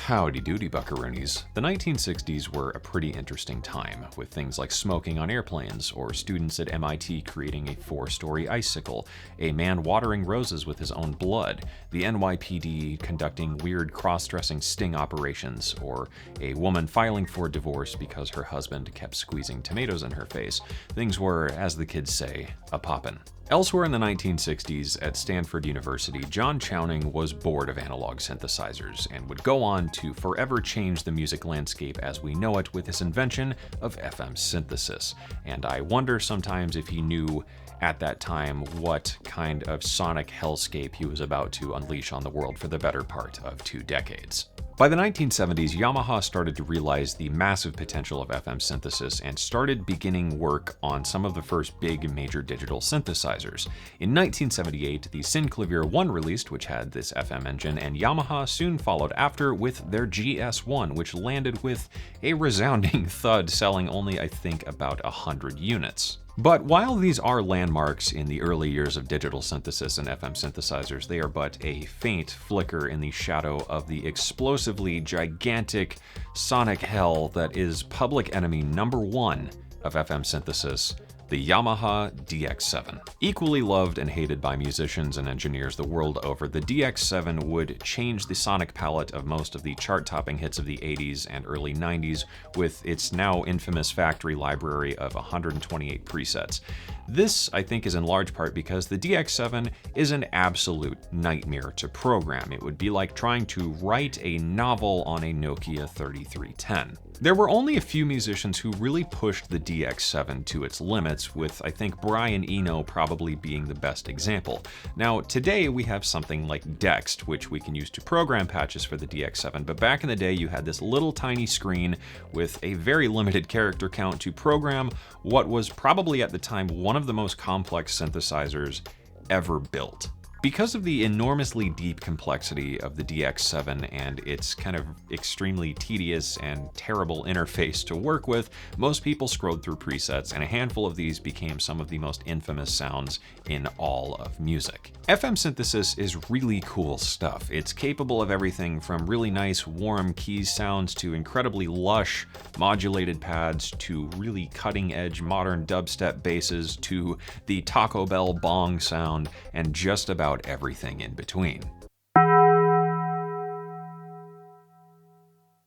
Howdy doody buckaroonies. The 1960s were a pretty interesting time, with things like smoking on airplanes, or students at MIT creating a 4-story icicle, a man watering roses with his own blood, the NYPD conducting weird cross-dressing sting operations, or a woman filing for divorce because her husband kept squeezing tomatoes in her face. Things were, as the kids say, a-poppin'. Elsewhere in the 1960s, at Stanford University, John Chowning was bored of analog synthesizers and would go on to forever change the music landscape as we know it with his invention of FM synthesis. And I wonder sometimes if he knew at that time what kind of sonic hellscape he was about to unleash on the world for the better part of 2 decades. By the 1970s, Yamaha started to realize the massive potential of FM synthesis and started beginning work on some of the first big major digital synthesizers. In 1978, the Synclavier 1 released, which had this FM engine, and Yamaha soon followed after with their GS1, which landed with a resounding thud, selling only, I think, about 100 units. But while these are landmarks in the early years of digital synthesis and FM synthesizers, they are but a faint flicker in the shadow of the explosively gigantic sonic hell that is public enemy number 1 of FM synthesis, the Yamaha DX7. Equally loved and hated by musicians and engineers the world over, the DX7 would change the sonic palette of most of the chart-topping hits of the 80s and early 90s with its now infamous factory library of 128 presets. This, I think, is in large part because the DX7 is an absolute nightmare to program. It would be like trying to write a novel on a Nokia 3310. There were only a few musicians who really pushed the DX7 to its limits, with I think Brian Eno probably being the best example. Now, today we have something like Dext, which we can use to program patches for the DX7, but back in the day you had this little tiny screen with a very limited character count to program what was probably at the time one of the most complex synthesizers ever built. Because of the enormously deep complexity of the DX7 and its kind of extremely tedious and terrible interface to work with, most people scrolled through presets, and a handful of these became some of the most infamous sounds in all of music. FM synthesis is really cool stuff. It's capable of everything from really nice warm keys sounds to incredibly lush modulated pads to really cutting-edge modern dubstep basses to the Taco Bell bong sound and just about everything in between.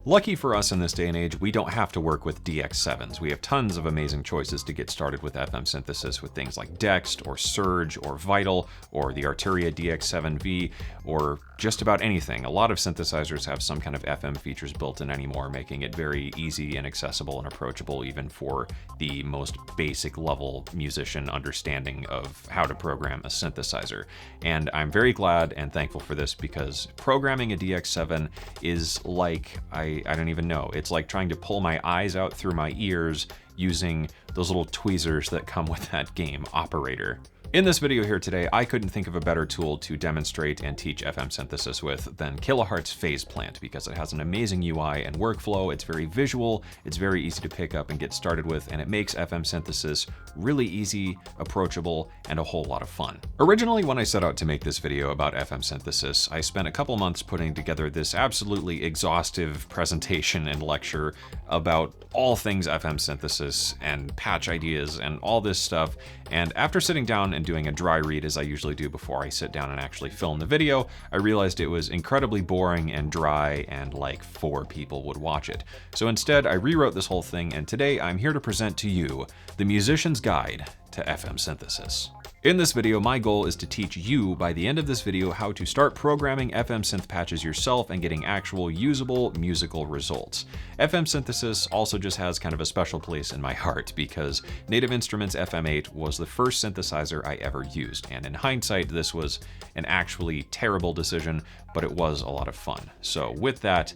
Lucky for us in this day and age, we don't have to work with DX7s. We have tons of amazing choices to get started with FM synthesis with things like Dext, or Surge, or Vital, or the Arturia DX7V, or just about anything. A lot of synthesizers have some kind of FM features built in anymore, making it very easy and accessible and approachable even for the most basic level musician understanding of how to program a synthesizer. And I'm very glad and thankful for this because programming a DX7 is like, I don't even know, it's like trying to pull my eyes out through my ears using those little tweezers that come with that game, Operator. In this video here today, I couldn't think of a better tool to demonstrate and teach FM synthesis with than Kilohearts Phase Plant because it has an amazing UI and workflow, it's very visual, it's very easy to pick up and get started with, and it makes FM synthesis really easy, approachable, and a whole lot of fun. Originally, when I set out to make this video about FM synthesis, I spent a couple months putting together this absolutely exhaustive presentation and lecture about all things FM synthesis and patch ideas and all this stuff, and after sitting down and doing a dry read as I usually do before I sit down and actually film the video, I realized it was incredibly boring and dry and like 4 people would watch it. So instead, I rewrote this whole thing, and today I'm here to present to you the musician's guide to FM synthesis. In this video, my goal is to teach you by the end of this video how to start programming FM synth patches yourself and getting actual usable musical results. FM synthesis also just has kind of a special place in my heart because Native Instruments FM8 was the first synthesizer I ever used, and in hindsight, this was an actually terrible decision, but it was a lot of fun. So with that,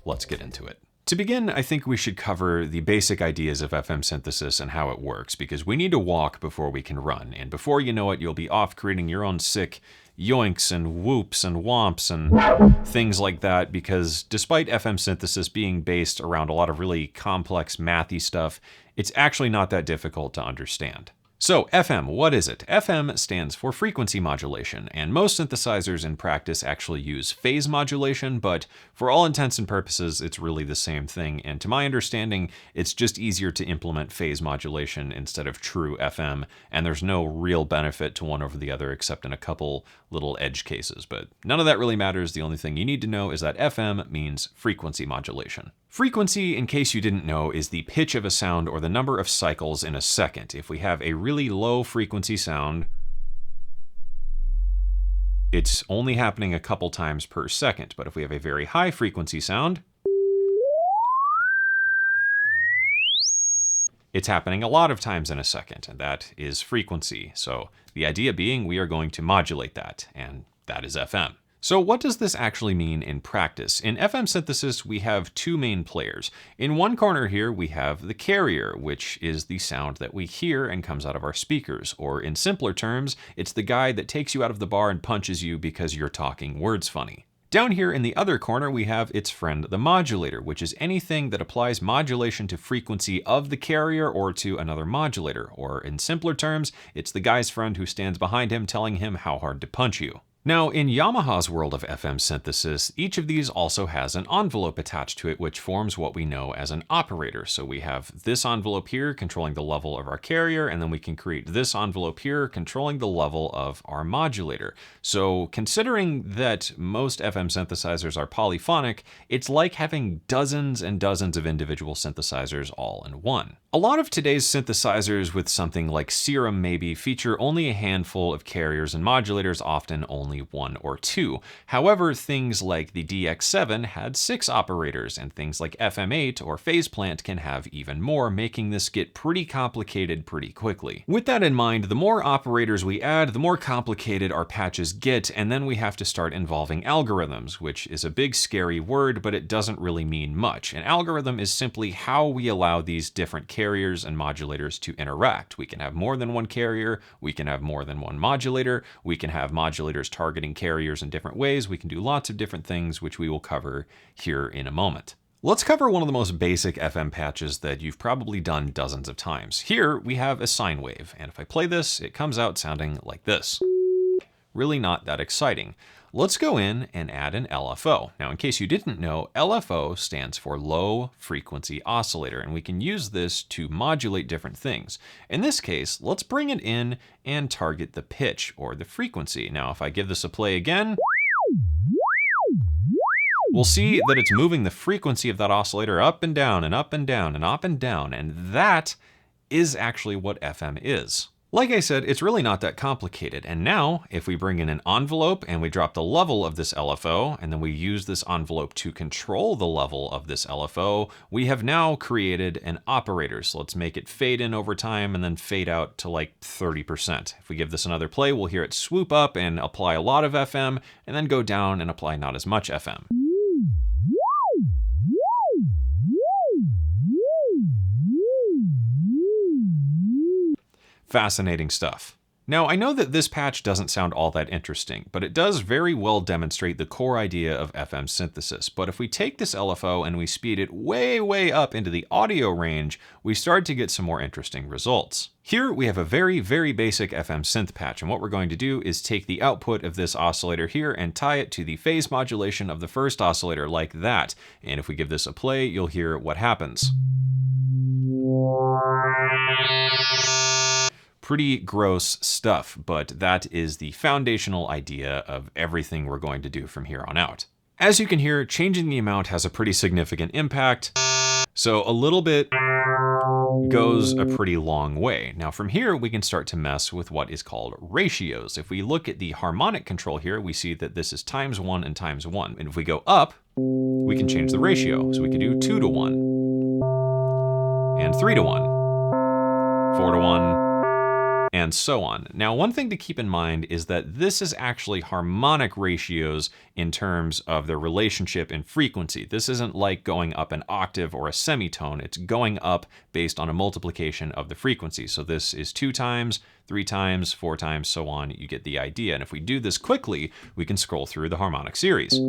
let's get into it. To begin, I think we should cover the basic ideas of FM synthesis and how it works, because we need to walk before we can run, and before you know it, you'll be off creating your own sick yoinks and whoops and womps and things like that, because despite FM synthesis being based around a lot of really complex mathy stuff, it's actually not that difficult to understand. So FM, what is it? FM stands for frequency modulation, and most synthesizers in practice actually use phase modulation, but for all intents and purposes, it's really the same thing. And to my understanding, it's just easier to implement phase modulation instead of true FM, and there's no real benefit to one over the other except in a couple little edge cases. But none of that really matters. The only thing you need to know is that FM means frequency modulation. Frequency, in case you didn't know, is the pitch of a sound or the number of cycles in a second. If we have a really low frequency sound, it's only happening a couple times per second. But if we have a very high frequency sound, it's happening a lot of times in a second, and that is frequency. So the idea being we are going to modulate that, and that is FM. So what does this actually mean in practice? In FM synthesis, we have two main players. In one corner here, we have the carrier, which is the sound that we hear and comes out of our speakers. Or in simpler terms, it's the guy that takes you out of the bar and punches you because you're talking words funny. Down here in the other corner, we have its friend, the modulator, which is anything that applies modulation to frequency of the carrier or to another modulator. Or in simpler terms, it's the guy's friend who stands behind him telling him how hard to punch you. Now, in Yamaha's world of FM synthesis, each of these also has an envelope attached to it, which forms what we know as an operator. So we have this envelope here controlling the level of our carrier, and then we can create this envelope here controlling the level of our modulator. So considering that most FM synthesizers are polyphonic, it's like having dozens and dozens of individual synthesizers all in one. A lot of today's synthesizers, with something like Serum maybe, feature only a handful of carriers and modulators, often only one or two. However, things like the DX7 had 6 operators, and things like FM8 or Phase Plant can have even more, making this get pretty complicated pretty quickly. With that in mind, the more operators we add, the more complicated our patches get, and then we have to start involving algorithms, which is a big scary word, but it doesn't really mean much. An algorithm is simply how we allow these different carriers and modulators to interact. We can have more than one carrier, we can have more than one modulator, we can have modulators targeting carriers in different ways, we can do lots of different things, which we will cover here in a moment. Let's cover one of the most basic FM patches that you've probably done dozens of times. Here we have a sine wave, and if I play this, it comes out sounding like this. Really not that exciting. Let's go in and add an LFO. Now, in case you didn't know, LFO stands for low frequency oscillator, and we can use this to modulate different things. In this case, let's bring it in and target the pitch or the frequency. Now, if I give this a play again, we'll see that it's moving the frequency of that oscillator up and down and up and down and up and down, and that is actually what FM is. Like I said, it's really not that complicated. And now, if we bring in an envelope and we drop the level of this LFO, and then we use this envelope to control the level of this LFO, we have now created an operator. So let's make it fade in over time and then fade out to like 30%. If we give this another play, we'll hear it swoop up and apply a lot of FM, and then go down and apply not as much FM. Fascinating stuff. Now, I know that this patch doesn't sound all that interesting, but it does very well demonstrate the core idea of FM synthesis. But if we take this LFO and we speed it way, way up into the audio range, we start to get some more interesting results. Here we have a very, very basic FM synth patch, and what we're going to do is take the output of this oscillator here and tie it to the phase modulation of the first oscillator like that. And if we give this a play, you'll hear what happens. Pretty gross stuff, but that is the foundational idea of everything we're going to do from here on out. As you can hear, changing the amount has a pretty significant impact, so a little bit goes a pretty long way. Now from here, we can start to mess with what is called ratios. If we look at the harmonic control here, we see that this is ×1 and ×1. And if we go up, we can change the ratio. So we can do 2 to 1, and 3 to 1, 4 to 1, and so on. Now, one thing to keep in mind is that this is actually harmonic ratios in terms of their relationship in frequency. This isn't like going up an octave or a semitone. It's going up based on a multiplication of the frequency. So this is 2 times, 3 times, 4 times, so on. You get the idea. And if we do this quickly, we can scroll through the harmonic series.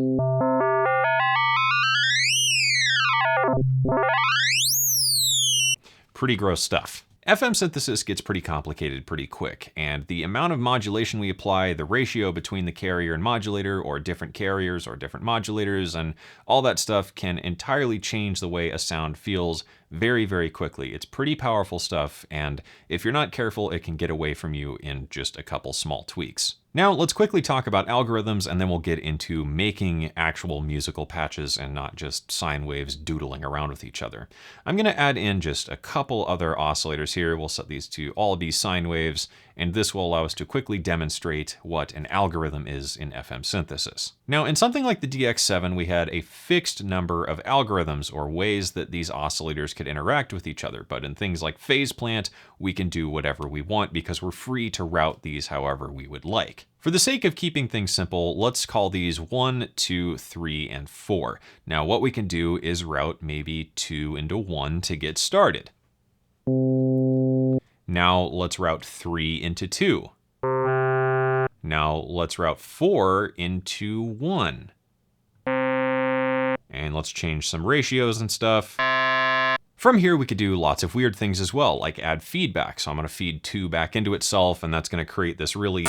Pretty gross stuff. FM synthesis gets pretty complicated pretty quick, and the amount of modulation we apply, the ratio between the carrier and modulator, or different carriers or different modulators, and all that stuff can entirely change the way a sound feels very, very quickly. It's pretty powerful stuff, and if you're not careful, it can get away from you in just a couple small tweaks. Now, let's quickly talk about algorithms, and then we'll get into making actual musical patches and not just sine waves doodling around with each other. I'm going to add in just a couple other oscillators here. We'll set these to all be sine waves, and this will allow us to quickly demonstrate what an algorithm is in FM synthesis. Now, in something like the DX7, we had a fixed number of algorithms or ways that these oscillators could interact with each other, but in things like phase plant, we can do whatever we want because we're free to route these however we would like. For the sake of keeping things simple, let's call these 1, 2, 3, and 4. Now, what we can do is route maybe 2 into 1 to get started. Now let's route 3 into 2. Now let's route 4 into 1. And let's change some ratios and stuff. From here, we could do lots of weird things as well, like add feedback. So I'm going to feed 2 back into itself, and that's going to create this really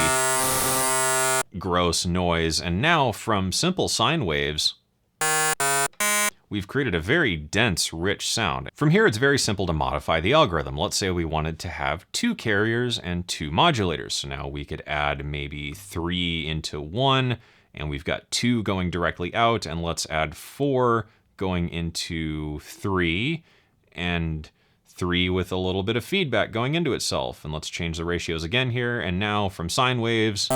gross noise. And now from simple sine waves, we've created a very dense, rich sound. From here, it's very simple to modify the algorithm. Let's say we wanted to have 2 carriers and 2 modulators. So now we could add maybe 3 into 1, and we've got 2 going directly out, and let's add 4 going into 3, and 3 with a little bit of feedback going into itself. And let's change the ratios again here, and now from sine waves,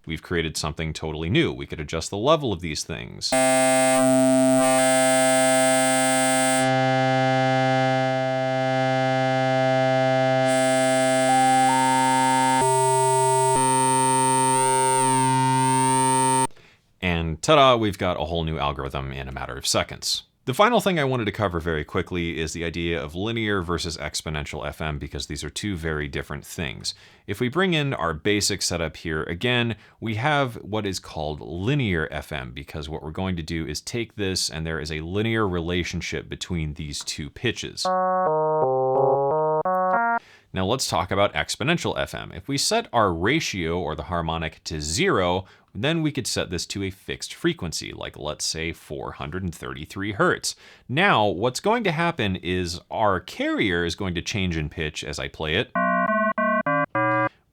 we've created something totally new. We could adjust the level of these things. And ta-da, we've got a whole new algorithm in a matter of seconds. The final thing I wanted to cover very quickly is the idea of linear versus exponential FM, because these are two very different things. If we bring in our basic setup here, again, we have what is called linear FM, because what we're going to do is take this and there is a linear relationship between these two pitches. Now let's talk about exponential FM. If we set our ratio or the harmonic to 0, then we could set this to a fixed frequency, like let's say 433 hertz. Now, what's going to happen is our carrier is going to change in pitch as I play it,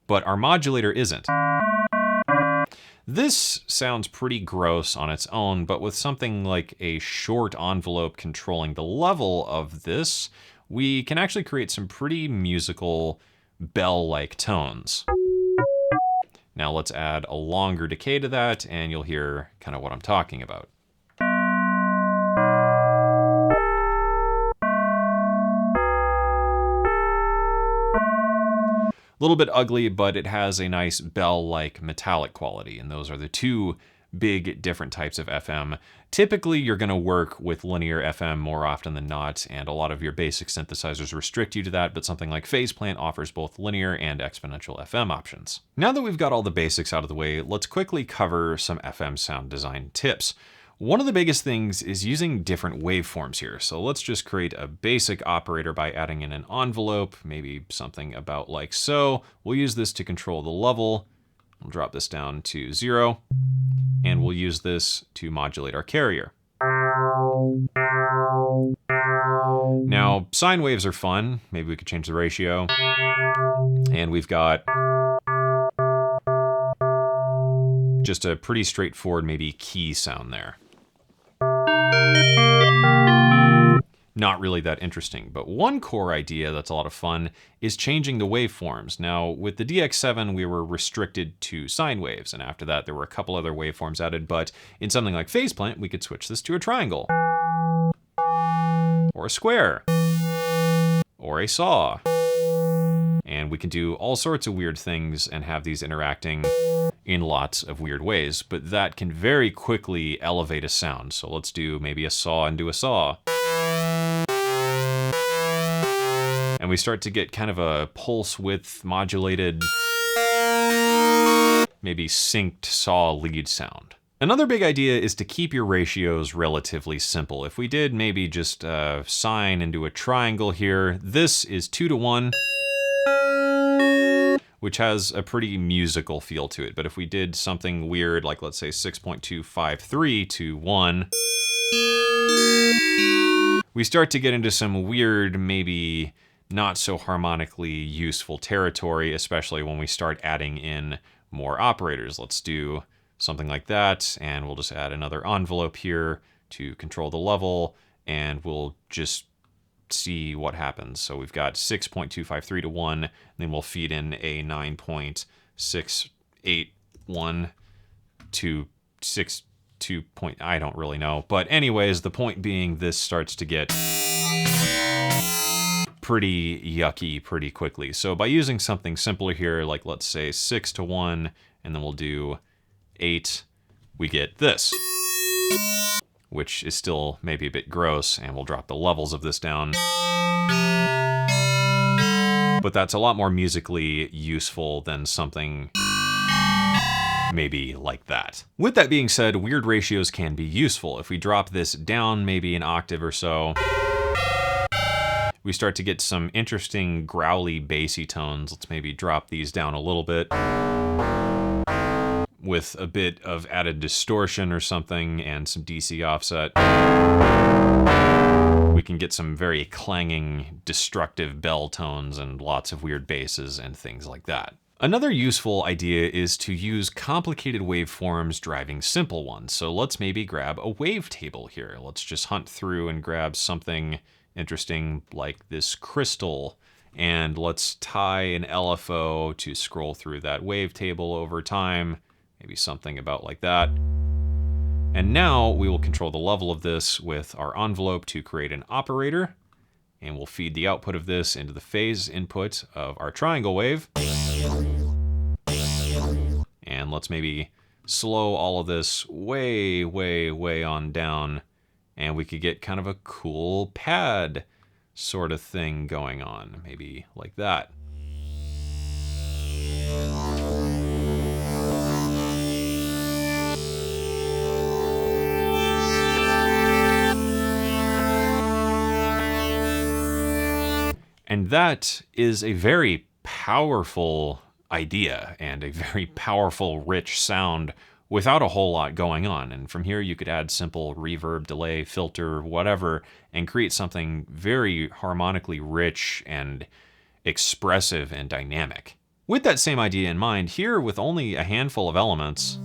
but our modulator isn't. This sounds pretty gross on its own, but with something like a short envelope controlling the level of this, we can actually create some pretty musical bell-like tones. Now let's add a longer decay to that, and you'll hear kind of what I'm talking about. A little bit ugly, but it has a nice bell-like metallic quality, and those are the two big different types of FM. Typically, you're going to work with linear FM more often than not, and a lot of your basic synthesizers restrict you to that, but something like Phase Plant offers both linear and exponential FM options. Now that we've got all the basics out of the way, let's quickly cover some FM sound design tips. One of the biggest things is using different waveforms here. So let's just create a basic operator by adding in an envelope, maybe something about like so. We'll use this to control the level. We'll drop this down to 0, and we'll use this to modulate our carrier. Now, sine waves are fun. Maybe we could change the ratio. And we've got just a pretty straightforward, maybe key sound there. Not really that interesting, but one core idea that's a lot of fun is changing the waveforms. Now, with the DX7, we were restricted to sine waves, and after that, there were a couple other waveforms added, but in something like Phase Plant, we could switch this to a triangle, or a square, or a saw. And we can do all sorts of weird things and have these interacting in lots of weird ways, but that can very quickly elevate a sound. So let's do maybe a saw into a saw. And we start to get kind of a pulse width modulated, maybe synced saw lead sound. Another big idea is to keep your ratios relatively simple. If we did maybe just sine into a triangle here, this is 2 to 1, which has a pretty musical feel to it. But if we did something weird, like let's say 6.253 to 1, we start to get into some weird, maybe not so harmonically useful territory, especially when we start adding in more operators. Let's do something like that, and we'll just add another envelope here to control the level, and we'll just see what happens. So we've got 6.253 to 1, and then we'll feed in a 9.681 to 62 point, I don't really know. But anyways, the point being, this starts to get pretty yucky pretty quickly. So by using something simpler here, like let's say 6 to 1, and then we'll do 8, we get this, which is still maybe a bit gross, and we'll drop the levels of this down. But that's a lot more musically useful than something maybe like that. With that being said, weird ratios can be useful. If we drop this down maybe an octave or so, we start to get some interesting growly bassy tones. Let's maybe drop these down a little bit with a bit of added distortion or something and some DC offset. We can get some very clanging, destructive bell tones and lots of weird basses and things like that. Another useful idea is to use complicated waveforms driving simple ones. So let's maybe grab a wavetable here. Let's just hunt through and grab something interesting like this crystal, and let's tie an LFO to scroll through that wavetable over time. Maybe something about like that. And now we will control the level of this with our envelope to create an operator, and we'll feed the output of this into the phase input of our triangle wave. And let's maybe slow all of this way, way, way on down, and we could get kind of a cool pad sort of thing going on, maybe like that. And that is a very powerful idea and a very powerful, rich sound without a whole lot going on. And from here, you could add simple reverb, delay, filter, whatever, and create something very harmonically rich and expressive and dynamic. With that same idea in mind, here with only a handful of elements,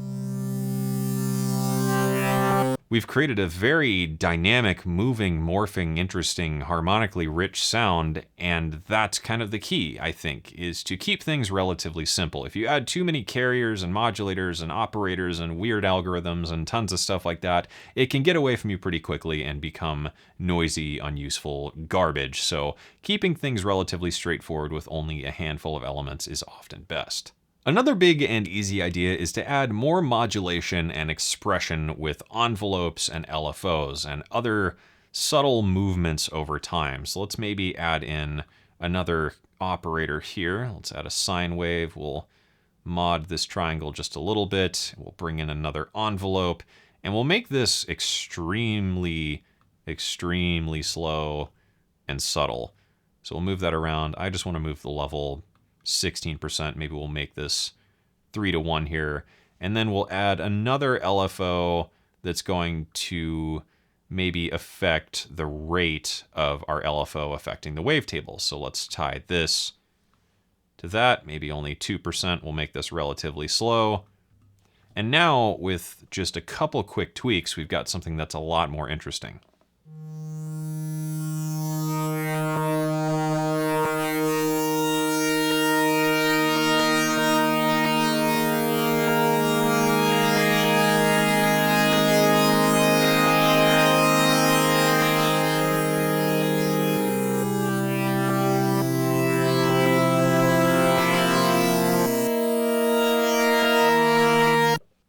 we've created a very dynamic, moving, morphing, interesting, harmonically rich sound, and that's kind of the key, I think, is to keep things relatively simple. If you add too many carriers and modulators and operators and weird algorithms and tons of stuff like that, it can get away from you pretty quickly and become noisy, unuseful garbage. So keeping things relatively straightforward with only a handful of elements is often best. Another big and easy idea is to add more modulation and expression with envelopes and LFOs and other subtle movements over time. So let's maybe add in another operator here. Let's add a sine wave. We'll mod this triangle just a little bit. We'll bring in another envelope, and we'll make this extremely, extremely slow and subtle. So we'll move that around. I just want to move the level 16%. Maybe we'll make this 3 to 1 here. And then we'll add another LFO that's going to maybe affect the rate of our LFO affecting the wavetable. So let's tie this to that. Maybe only 2%. We'll make this relatively slow. And now with just a couple quick tweaks, we've got something that's a lot more interesting.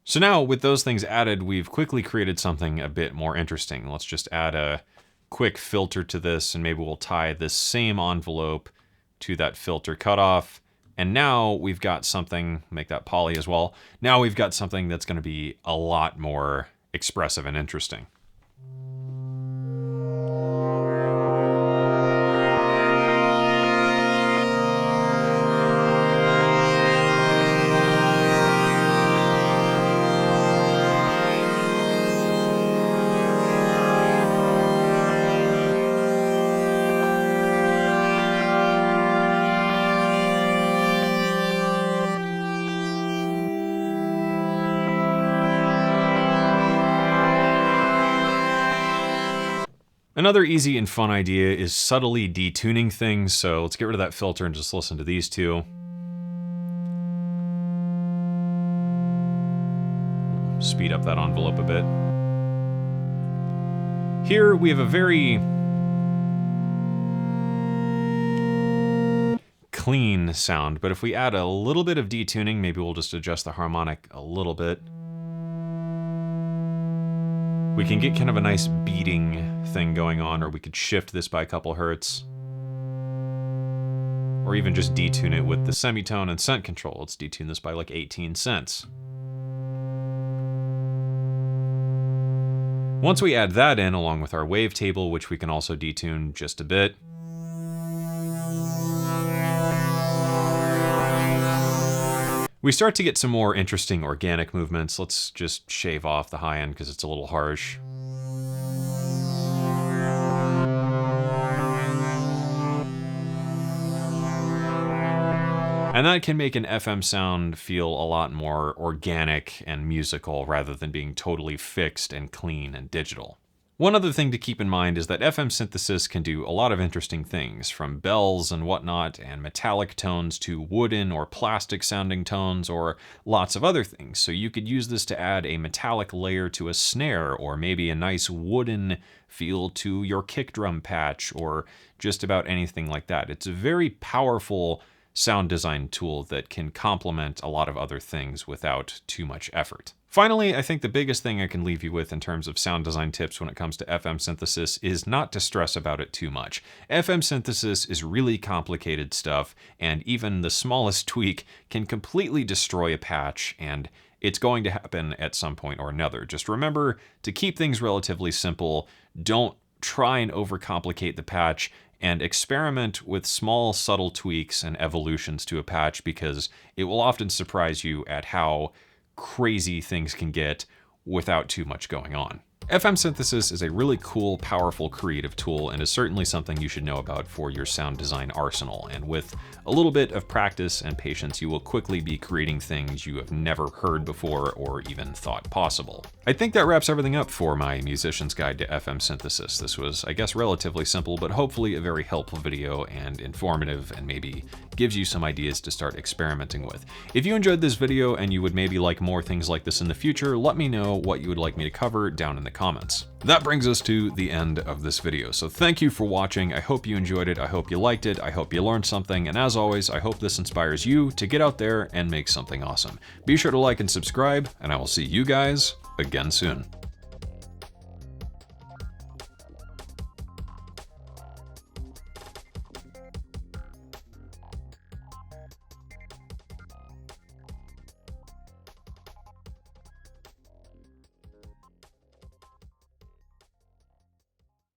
So now with those things added, we've quickly created something a bit more interesting. Let's just add a quick filter to this, and maybe we'll tie this same envelope to that filter cutoff, And now we've got something, make that poly as well. Now we've got something that's going to be a lot more expressive and interesting. Another easy and fun idea is subtly detuning things, so let's get rid of that filter and just listen to these two. Speed up that envelope a bit. Here we have a very clean sound, but if we add a little bit of detuning, maybe we'll just adjust the harmonic a little bit. We can get kind of a nice beating thing going on, or we could shift this by a couple hertz. Or even just detune it with the semitone and scent control. Let's detune this by like 18 cents. Once we add that in, along with our wavetable, which we can also detune just a bit, we start to get some more interesting organic movements. Let's just shave off the high end because it's a little harsh. And that can make an FM sound feel a lot more organic and musical rather than being totally fixed and clean and digital. One other thing to keep in mind is that FM synthesis can do a lot of interesting things, from bells and whatnot, and metallic tones to wooden or plastic sounding tones, or lots of other things. So you could use this to add a metallic layer to a snare, or maybe a nice wooden feel to your kick drum patch, or just about anything like that. It's a very powerful sound design tool that can complement a lot of other things without too much effort. Finally, I think the biggest thing I can leave you with in terms of sound design tips when it comes to FM synthesis is not to stress about it too much. FM synthesis is really complicated stuff, and even the smallest tweak can completely destroy a patch, and it's going to happen at some point or another. Just remember to keep things relatively simple. Don't try and overcomplicate the patch, and experiment with small, subtle tweaks and evolutions to a patch, because it will often surprise you at how crazy things can get without too much going on. FM synthesis is a really cool, powerful, creative tool, and is certainly something you should know about for your sound design arsenal. And with a little bit of practice and patience, you will quickly be creating things you have never heard before or even thought possible. I think that wraps everything up for my musician's guide to FM synthesis. This was, I guess, relatively simple, but hopefully a very helpful video and informative, and maybe gives you some ideas to start experimenting with. If you enjoyed this video and you would maybe like more things like this in the future, let me know what you would like me to cover down in the comments. That brings us to the end of this video. So thank you for watching. I hope you enjoyed it. I hope you liked it. I hope you learned something. And as always, I hope this inspires you to get out there and make something awesome. Be sure to like and subscribe, and I will see you guys again soon.